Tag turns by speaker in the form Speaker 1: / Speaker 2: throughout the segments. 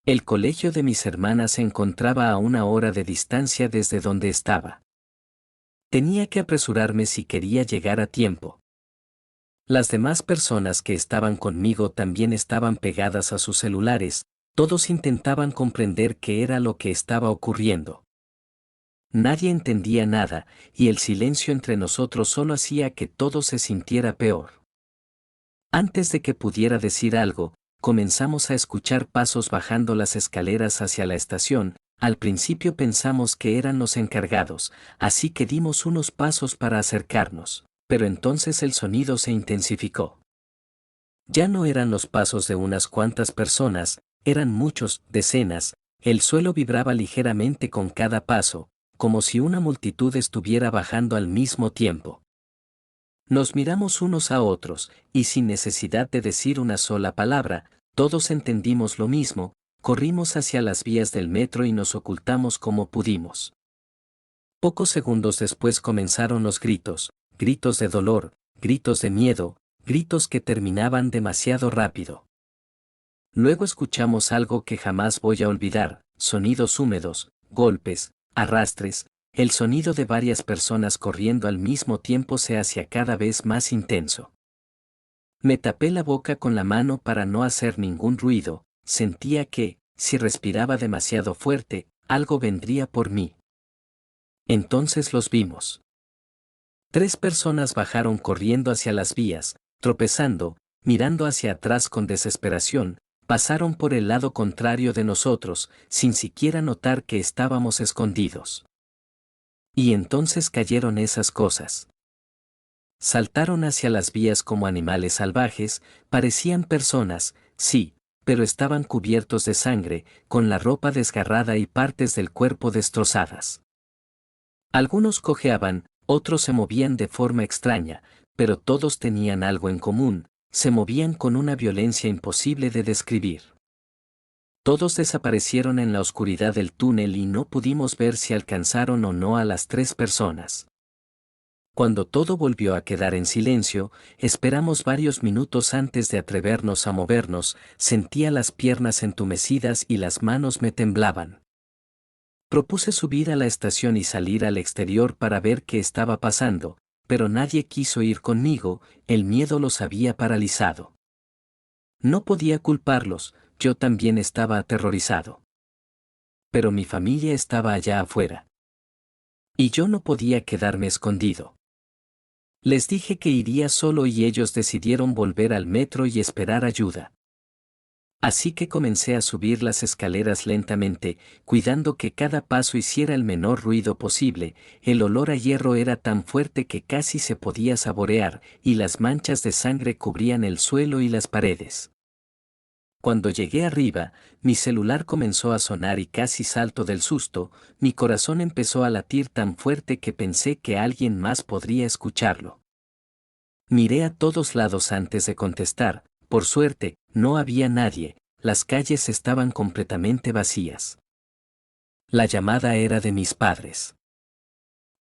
Speaker 1: El colegio de mis hermanas se encontraba a 1 hora de distancia desde donde estaba. Tenía que apresurarme si quería llegar a tiempo. Las demás personas que estaban conmigo también estaban pegadas a sus celulares, todos intentaban comprender qué era lo que estaba ocurriendo. Nadie entendía nada, y el silencio entre nosotros solo hacía que todo se sintiera peor. Antes de que pudiera decir algo, comenzamos a escuchar pasos bajando las escaleras hacia la estación. Al principio pensamos que eran los encargados, así que dimos unos pasos para acercarnos, pero entonces el sonido se intensificó. Ya no eran los pasos de unas cuantas personas, eran muchos, decenas, el suelo vibraba ligeramente con cada paso, como si una multitud estuviera bajando al mismo tiempo. Nos miramos unos a otros, y sin necesidad de decir una sola palabra, todos entendimos lo mismo, corrimos hacia las vías del metro y nos ocultamos como pudimos. Pocos segundos después comenzaron los gritos, gritos de dolor, gritos de miedo, gritos que terminaban demasiado rápido. Luego escuchamos algo que jamás voy a olvidar, sonidos húmedos, golpes, arrastres, el sonido de varias personas corriendo al mismo tiempo se hacía cada vez más intenso. Me tapé la boca con la mano para no hacer ningún ruido, sentía que, si respiraba demasiado fuerte, algo vendría por mí. Entonces los vimos. 3 personas bajaron corriendo hacia las vías, tropezando, mirando hacia atrás con desesperación, pasaron por el lado contrario de nosotros, sin siquiera notar que estábamos escondidos. Y entonces cayeron esas cosas. Saltaron hacia las vías como animales salvajes, parecían personas, sí, pero estaban cubiertos de sangre, con la ropa desgarrada y partes del cuerpo destrozadas. Algunos cojeaban, otros se movían de forma extraña, pero todos tenían algo en común, se movían con una violencia imposible de describir. Todos desaparecieron en la oscuridad del túnel y no pudimos ver si alcanzaron o no a las 3 personas. Cuando todo volvió a quedar en silencio, esperamos varios minutos antes de atrevernos a movernos, sentía las piernas entumecidas y las manos me temblaban. Propuse subir a la estación y salir al exterior para ver qué estaba pasando, pero nadie quiso ir conmigo, el miedo los había paralizado. No podía culparlos, yo también estaba aterrorizado. Pero mi familia estaba allá afuera. Y yo no podía quedarme escondido. Les dije que iría solo y ellos decidieron volver al metro y esperar ayuda. Así que comencé a subir las escaleras lentamente, cuidando que cada paso hiciera el menor ruido posible. El olor a hierro era tan fuerte que casi se podía saborear, y las manchas de sangre cubrían el suelo y las paredes. Cuando llegué arriba, mi celular comenzó a sonar y casi salto del susto, mi corazón empezó a latir tan fuerte que pensé que alguien más podría escucharlo. Miré a todos lados antes de contestar, por suerte, no había nadie, las calles estaban completamente vacías. La llamada era de mis padres.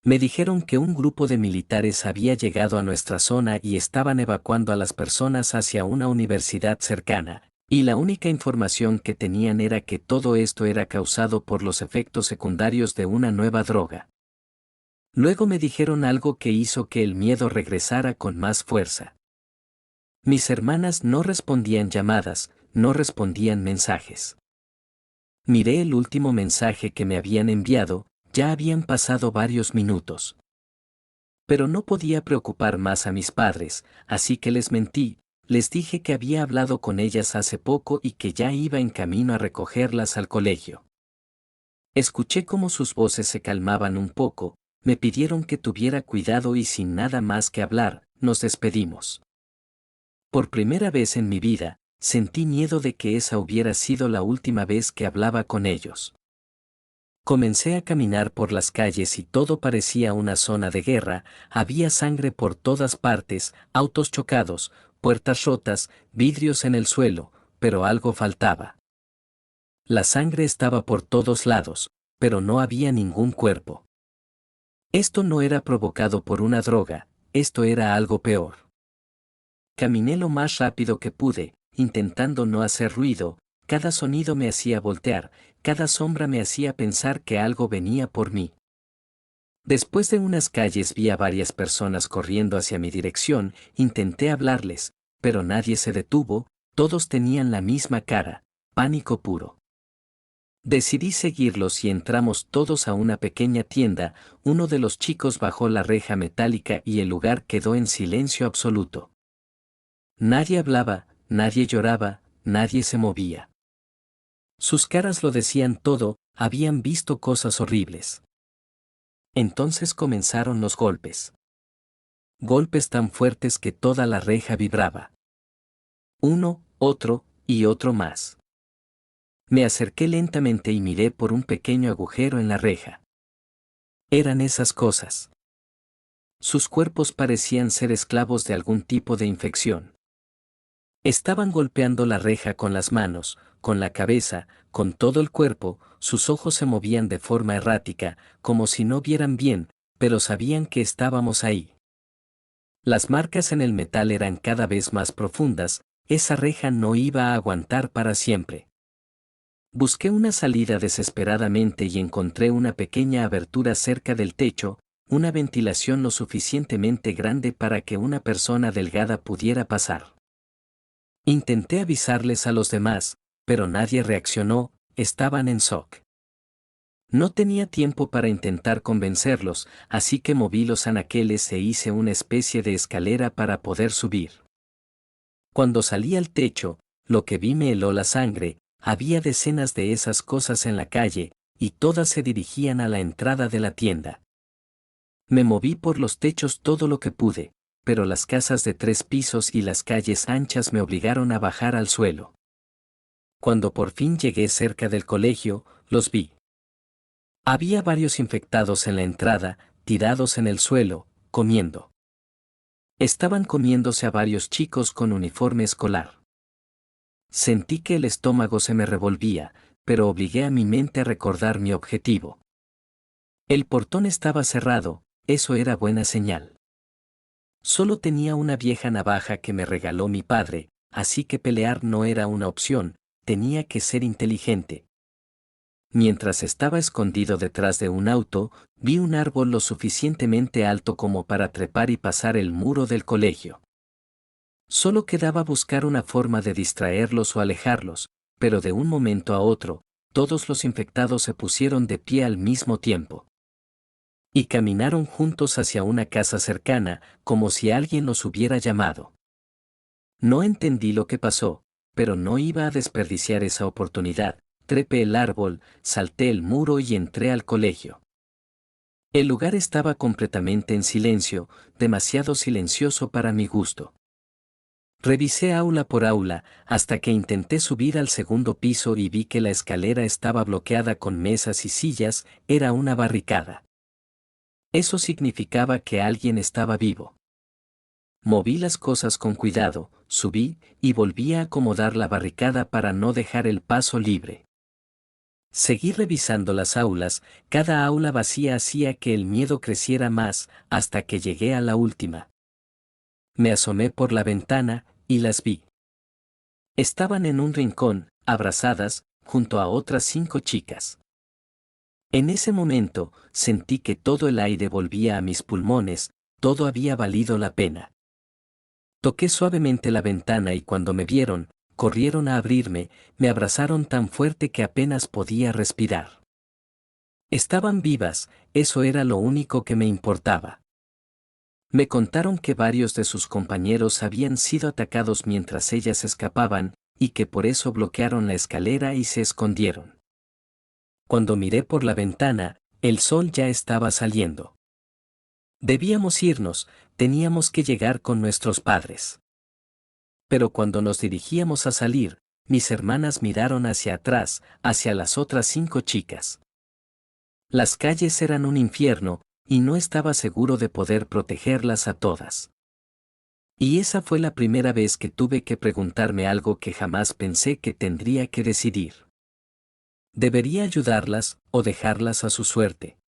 Speaker 1: Me dijeron que un grupo de militares había llegado a nuestra zona y estaban evacuando a las personas hacia una universidad cercana. Y la única información que tenían era que todo esto era causado por los efectos secundarios de una nueva droga. Luego me dijeron algo que hizo que el miedo regresara con más fuerza. Mis hermanas no respondían llamadas, no respondían mensajes. Miré el último mensaje que me habían enviado, ya habían pasado varios minutos. Pero no podía preocupar más a mis padres, así que les mentí. Les dije que había hablado con ellas hace poco y que ya iba en camino a recogerlas al colegio. Escuché cómo sus voces se calmaban un poco, me pidieron que tuviera cuidado y sin nada más que hablar, nos despedimos. Por primera vez en mi vida, sentí miedo de que esa hubiera sido la última vez que hablaba con ellos. Comencé a caminar por las calles y todo parecía una zona de guerra, había sangre por todas partes, autos chocados, puertas rotas, vidrios en el suelo, pero algo faltaba. La sangre estaba por todos lados, pero no había ningún cuerpo. Esto no era provocado por una droga, esto era algo peor. Caminé lo más rápido que pude, intentando no hacer ruido, cada sonido me hacía voltear, cada sombra me hacía pensar que algo venía por mí. Después de unas calles vi a varias personas corriendo hacia mi dirección, intenté hablarles, pero nadie se detuvo, todos tenían la misma cara, pánico puro. Decidí seguirlos y entramos todos a una pequeña tienda, uno de los chicos bajó la reja metálica y el lugar quedó en silencio absoluto. Nadie hablaba, nadie lloraba, nadie se movía. Sus caras lo decían todo, habían visto cosas horribles. Entonces comenzaron los golpes. Golpes tan fuertes que toda la reja vibraba. Uno, otro, y otro más. Me acerqué lentamente y miré por un pequeño agujero en la reja. Eran esas cosas. Sus cuerpos parecían ser esclavos de algún tipo de infección. Estaban golpeando la reja con las manos, con la cabeza, con todo el cuerpo, sus ojos se movían de forma errática, como si no vieran bien, pero sabían que estábamos ahí. Las marcas en el metal eran cada vez más profundas, esa reja no iba a aguantar para siempre. Busqué una salida desesperadamente y encontré una pequeña abertura cerca del techo, una ventilación lo suficientemente grande para que una persona delgada pudiera pasar. Intenté avisarles a los demás, pero nadie reaccionó, estaban en shock. No tenía tiempo para intentar convencerlos, así que moví los anaqueles e hice una especie de escalera para poder subir. Cuando salí al techo, lo que vi me heló la sangre, había decenas de esas cosas en la calle, y todas se dirigían a la entrada de la tienda. Me moví por los techos todo lo que pude, pero las casas de 3 pisos y las calles anchas me obligaron a bajar al suelo. Cuando por fin llegué cerca del colegio, los vi. Había varios infectados en la entrada, tirados en el suelo, comiendo. Estaban comiéndose a varios chicos con uniforme escolar. Sentí que el estómago se me revolvía, pero obligué a mi mente a recordar mi objetivo. El portón estaba cerrado, eso era buena señal. Solo tenía una vieja navaja que me regaló mi padre, así que pelear no era una opción, tenía que ser inteligente. Mientras estaba escondido detrás de un auto, vi un árbol lo suficientemente alto como para trepar y pasar el muro del colegio. Solo quedaba buscar una forma de distraerlos o alejarlos, pero de un momento a otro, todos los infectados se pusieron de pie al mismo tiempo. Y caminaron juntos hacia una casa cercana, como si alguien los hubiera llamado. No entendí lo que pasó, pero no iba a desperdiciar esa oportunidad, trepé el árbol, salté el muro y entré al colegio. El lugar estaba completamente en silencio, demasiado silencioso para mi gusto. Revisé aula por aula, hasta que intenté subir al segundo piso y vi que la escalera estaba bloqueada con mesas y sillas, era una barricada. Eso significaba que alguien estaba vivo. Moví las cosas con cuidado, subí, y volví a acomodar la barricada para no dejar el paso libre. Seguí revisando las aulas, cada aula vacía hacía que el miedo creciera más, hasta que llegué a la última. Me asomé por la ventana, y las vi. Estaban en un rincón, abrazadas, junto a otras 5 chicas. En ese momento, sentí que todo el aire volvía a mis pulmones, todo había valido la pena. Toqué suavemente la ventana y cuando me vieron, corrieron a abrirme, me abrazaron tan fuerte que apenas podía respirar. Estaban vivas, eso era lo único que me importaba. Me contaron que varios de sus compañeros habían sido atacados mientras ellas escapaban, y que por eso bloquearon la escalera y se escondieron. Cuando miré por la ventana, el sol ya estaba saliendo. Debíamos irnos, teníamos que llegar con nuestros padres. Pero cuando nos dirigíamos a salir, mis hermanas miraron hacia atrás, hacia las otras 5 chicas. Las calles eran un infierno, y no estaba seguro de poder protegerlas a todas. Y esa fue la primera vez que tuve que preguntarme algo que jamás pensé que tendría que decidir. ¿Debería ayudarlas o dejarlas a su suerte?